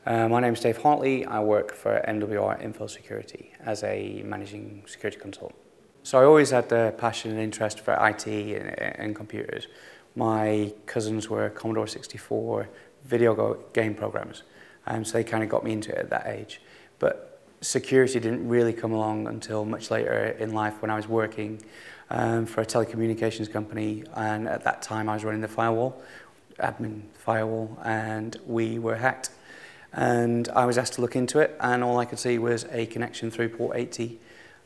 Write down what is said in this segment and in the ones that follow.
My name is Dave Hartley. I work for MWR Info Security as a managing security consultant. So I always had the passion and interest for IT and computers. My cousins were Commodore 64 video game programmers, so they kind of got me into it at that age. But security didn't really come along until much later in life when I was working for a telecommunications company, and at that time I was running the firewall, admin firewall, and we were hacked. And I was asked to look into it, and all I could see was a connection through port 80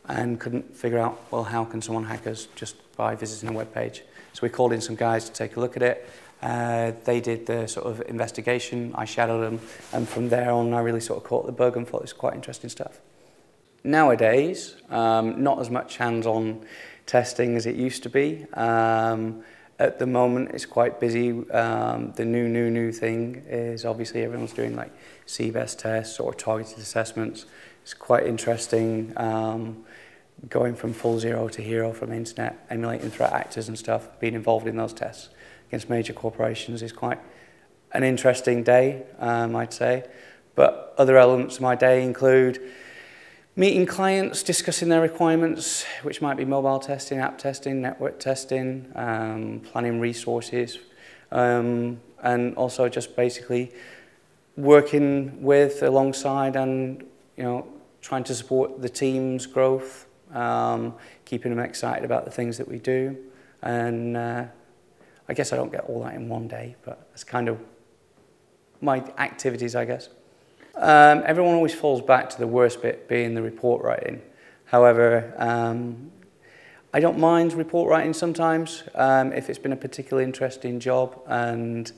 and couldn't figure out, well, how can someone hack us just by visiting a web page? So we called in some guys to take a look at it. They did the sort of investigation, I shadowed them, and from there on I really sort of caught the bug and thought it was quite interesting stuff. Nowadays, not as much hands-on testing as it used to be. At the moment, it's quite busy. The new thing is obviously everyone's doing like CBEST tests or targeted assessments. It's quite interesting going from full zero to hero from internet, emulating threat actors and stuff, being involved in those tests against major corporations is quite an interesting day, I'd say. But other elements of my day include meeting clients, discussing their requirements, which might be mobile testing, app testing, network testing, planning resources, and also just basically working with, alongside, and trying to support the team's growth, keeping them excited about the things that we do. And I guess I don't get all that in one day, but it's kind of my activities, I guess. Everyone always falls back to the worst bit being the report writing. However, I don't mind report writing sometimes if it's been a particularly interesting job, and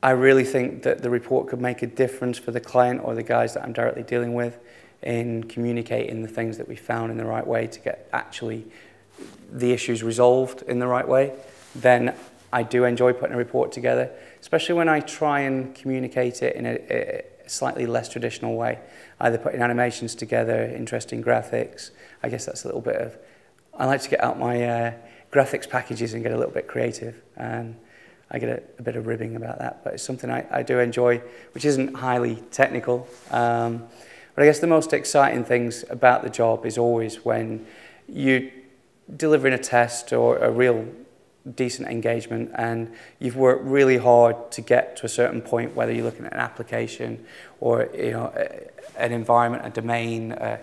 I really think that the report could make a difference for the client or the guys that I'm directly dealing with in communicating the things that we found in the right way to get actually the issues resolved in the right way. Then I do enjoy putting a report together, especially when I try and communicate it in a slightly less traditional way, either putting animations together, interesting graphics. I guess that's a little bit of, I like to get out my graphics packages and get a little bit creative, and I get a bit of ribbing about that, but it's something I do enjoy, which isn't highly technical. But I guess the most exciting things about the job is always when you're delivering a test or a real decent engagement and you've worked really hard to get to a certain point, whether you're looking at an application or an environment, a domain, a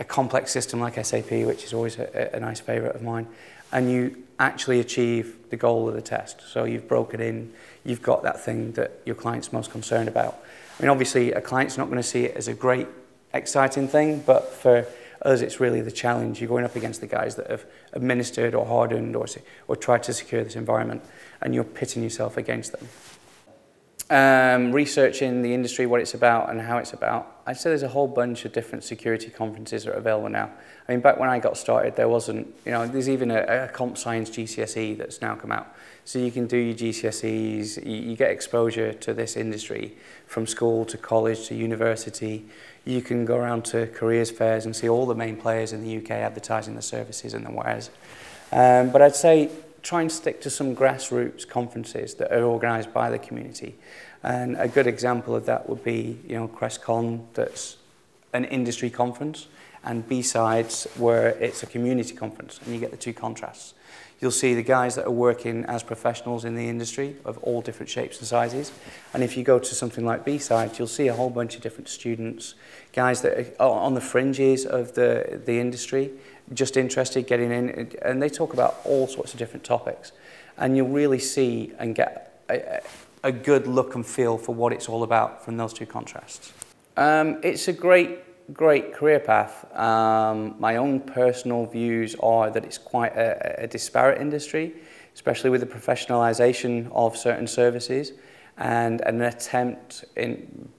complex system like SAP, which is always a nice favorite of mine, and you actually achieve the goal of the test. So you've broken in, you've got that thing that your client's most concerned about. I mean, obviously a client's not going to see it as a great, exciting thing, but for us, it's really the challenge. You're going up against the guys that have administered or hardened or tried to secure this environment, and you're pitting yourself against them. Researching the industry, what it's about and how it's about, I'd say there's a whole bunch of different security conferences that are available now. I mean, back when I got started, there wasn't, there's even a comp science GCSE that's now come out. So you can do your GCSEs, you get exposure to this industry from school to college to university. You can go around to careers fairs and see all the main players in the UK advertising the services and the wares. But I'd say try and stick to some grassroots conferences that are organised by the community. And a good example of that would be, CREST, that's an industry conference, and B-Sides, where it's a community conference, and you get the two contrasts. You'll see the guys that are working as professionals in the industry of all different shapes and sizes. And if you go to something like B-Sides, you'll see a whole bunch of different students, guys that are on the fringes of the industry, just interested, getting in, and they talk about all sorts of different topics. And you'll really see and get a good look and feel for what it's all about from those two contrasts. It's a great career path. My own personal views are that it's quite a disparate industry, especially with the professionalization of certain services and an attempt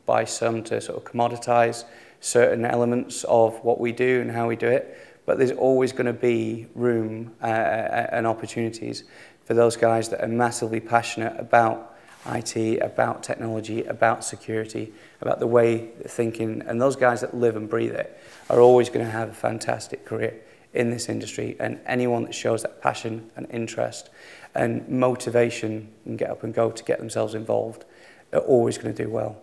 by some to sort of commoditize certain elements of what we do and how we do it. But there's always going to be room and opportunities for those guys that are massively passionate about IT, about technology, about security, about the way they're thinking, and those guys that live and breathe it are always going to have a fantastic career in this industry, and anyone that shows that passion and interest and motivation and get up and go to get themselves involved are always going to do well.